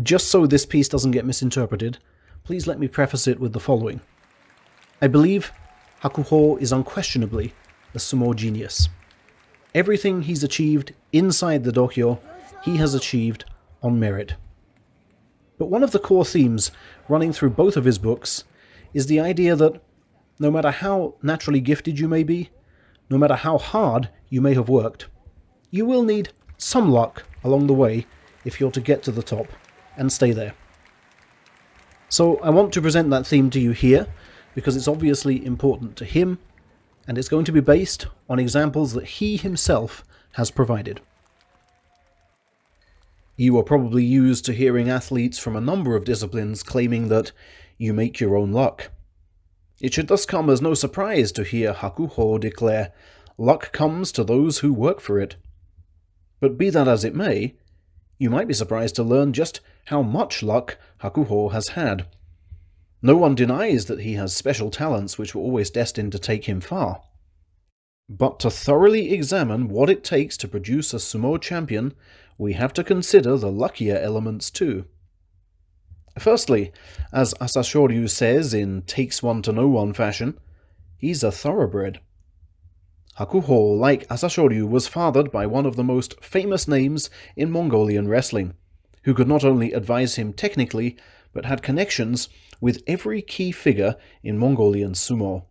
Just so this piece doesn't get misinterpreted, please let me preface it with the following. I believe Hakuho is unquestionably a sumo genius. Everything he's achieved inside the dohyo, he has achieved on merit. But one of the core themes running through both of his books is the idea that no matter how naturally gifted you may be, no matter how hard you may have worked, you will need some luck along the way if you're to get to the top and stay there. So I want to present that theme to you here because it's obviously important to him, and it's going to be based on examples that he himself has provided. You are probably used to hearing athletes from a number of disciplines claiming that you make your own luck. It should thus come as no surprise to hear Hakuho declare, "Luck comes to those who work for it." But be that as it may, you might be surprised to learn just how much luck Hakuho has had. No one denies that he has special talents which were always destined to take him far. But to thoroughly examine what it takes to produce a sumo champion, we have to consider the luckier elements too. Firstly, as Asashoryu says in takes one to know one fashion, he's a thoroughbred. Hakuho, like Asashoryu, was fathered by one of the most famous names in Mongolian wrestling, who could not only advise him technically, but had connections with every key figure in Mongolian sumo.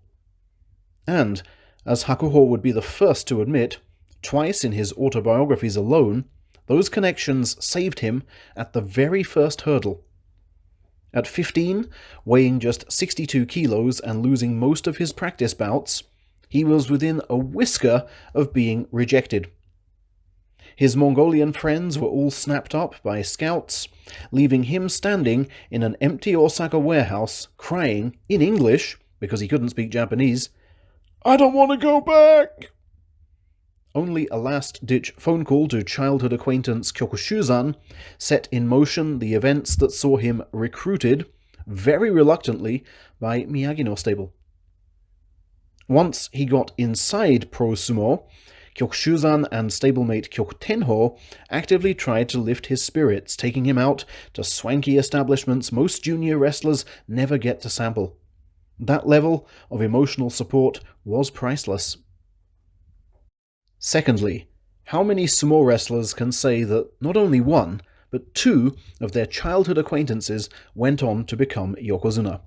And, as Hakuho would be the first to admit, twice in his autobiographies alone, those connections saved him at the very first hurdle. At 15, weighing just 62 kilos and losing most of his practice bouts, he was within a whisker of being rejected. His Mongolian friends were all snapped up by scouts, leaving him standing in an empty Osaka warehouse, crying, in English, because he couldn't speak Japanese, "I don't want to go back!" Only a last-ditch phone call to childhood acquaintance Kyokushuzan set in motion the events that saw him recruited, very reluctantly, by Miyagi-no stable. Once he got inside pro sumo, Kyokushuzan and stablemate Kyokutenho actively tried to lift his spirits, taking him out to swanky establishments most junior wrestlers never get to sample. That level of emotional support was priceless. Secondly, how many sumo wrestlers can say that not only one, but two of their childhood acquaintances went on to become yokozuna?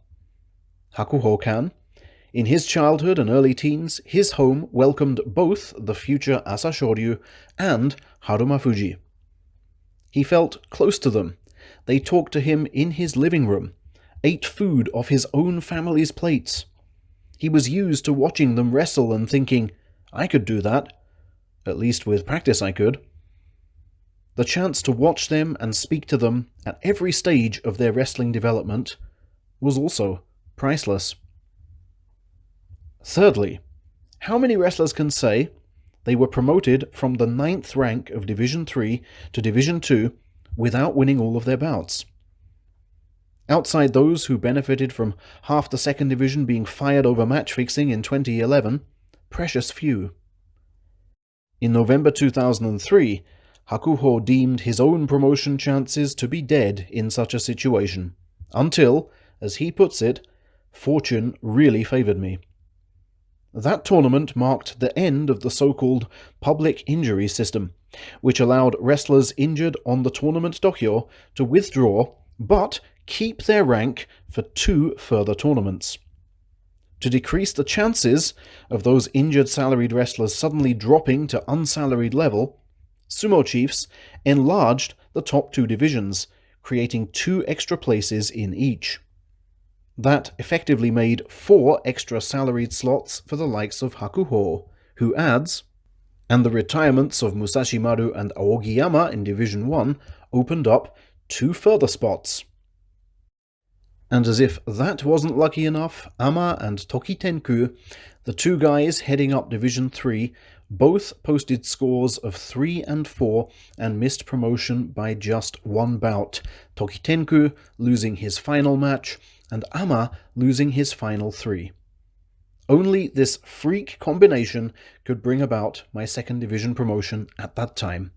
Hakuho can. In his childhood and early teens, his home welcomed both the future Asashoryu and Haruma Fuji. He felt close to them. They talked to him in his living room, ate food off his own family's plates. He was used to watching them wrestle and thinking, I could do that. At least with practice I could. The chance to watch them and speak to them at every stage of their wrestling development was also priceless. Thirdly, how many wrestlers can say they were promoted from the 9th rank of Division 3 to Division 2 without winning all of their bouts? Outside those who benefited from half the 2nd Division being fired over match fixing in 2011, precious few. In November 2003, Hakuho deemed his own promotion chances to be dead in such a situation, until, as he puts it, fortune really favored me. That tournament marked the end of the so-called public injury system, which allowed wrestlers injured on the tournament dohyo to withdraw, but keep their rank for 2 further tournaments. To decrease the chances of those injured salaried wrestlers suddenly dropping to unsalaried level, sumo chiefs enlarged the top 2 divisions, creating 2 extra places in each. That effectively made 4 extra salaried slots for the likes of Hakuho, who adds, and the retirements of Musashi Maru and Aogiyama in Division 1 opened up 2 further spots. And as if that wasn't lucky enough, Ama and Tokitenku, the 2 guys heading up Division 3, both posted scores of 3 and 4 and missed promotion by just 1 bout, Tokitenku losing his final match, and Ama losing his final 3. Only this freak combination could bring about my 2nd Division promotion at that time.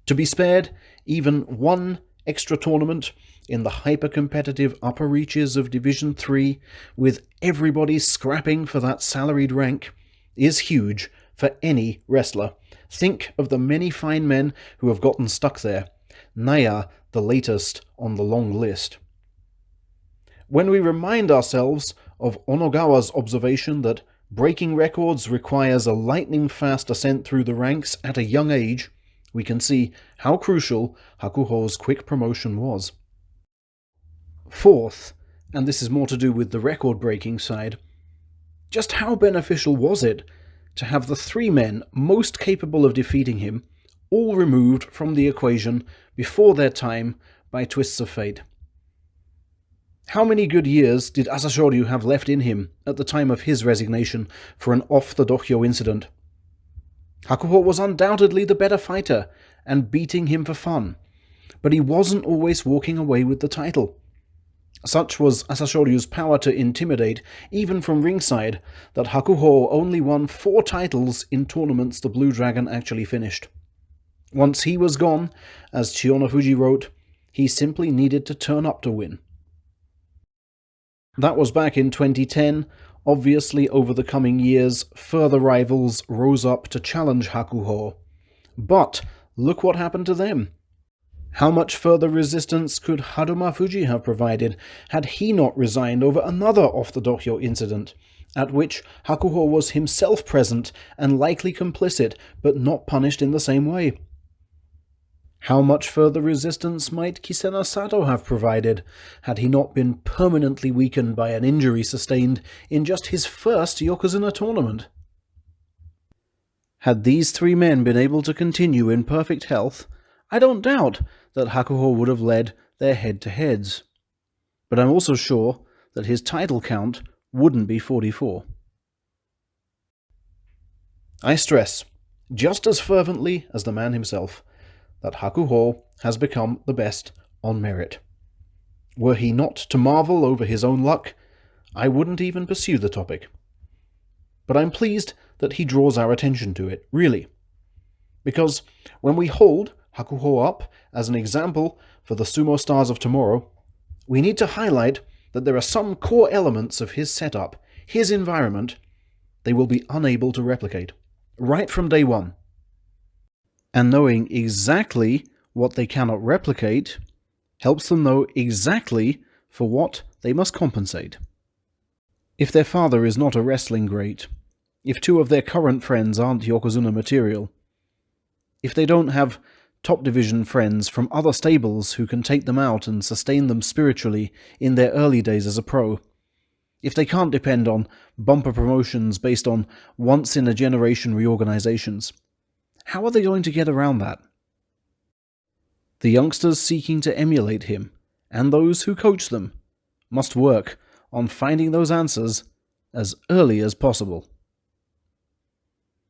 To be spared even 1 extra tournament in the hyper-competitive upper reaches of Division 3, with everybody scrapping for that salaried rank, is huge for any wrestler. Think of the many fine men who have gotten stuck there. Naya, the latest on the long list. When we remind ourselves of Onogawa's observation that breaking records requires a lightning-fast ascent through the ranks at a young age, we can see how crucial Hakuho's quick promotion was. Fourth, and this is more to do with the record-breaking side, just how beneficial was it to have the 3 men most capable of defeating him all removed from the equation before their time by twists of fate? How many good years did Asashoryu have left in him at the time of his resignation for an off-the-dohyo incident? Hakuho was undoubtedly the better fighter and beating him for fun, but he wasn't always walking away with the title. Such was Asashoryu's power to intimidate, even from ringside, that Hakuho only won 4 titles in tournaments the Blue Dragon actually finished. Once he was gone, as Chiyonafuji wrote, he simply needed to turn up to win. That was back in 2010. Obviously, over the coming years, further rivals rose up to challenge Hakuho. But look what happened to them. How much further resistance could Haruma Fuji have provided had he not resigned over another off-the-dohyo incident, at which Hakuho was himself present and likely complicit, but not punished in the same way? How much further resistance might Kisena Sato have provided, had he not been permanently weakened by an injury sustained in just his first Yokozuna tournament? Had these 3 men been able to continue in perfect health, I don't doubt that Hakuho would have led their head-to-heads. But I'm also sure that his title count wouldn't be 44. I stress, just as fervently as the man himself, that Hakuho has become the best on merit. Were he not to marvel over his own luck, I wouldn't even pursue the topic. But I'm pleased that he draws our attention to it, really. Because when we hold Hakuho up as an example for the sumo stars of tomorrow, we need to highlight that there are some core elements of his setup, his environment, they will be unable to replicate, right from day one. And knowing exactly what they cannot replicate helps them know exactly for what they must compensate. If their father is not a wrestling great, if 2 of their current friends aren't Yokozuna material, if they don't have top division friends from other stables who can take them out and sustain them spiritually in their early days as a pro, if they can't depend on bumper promotions based on once-in-a-generation reorganizations, how are they going to get around that? The youngsters seeking to emulate him, and those who coach them, must work on finding those answers as early as possible.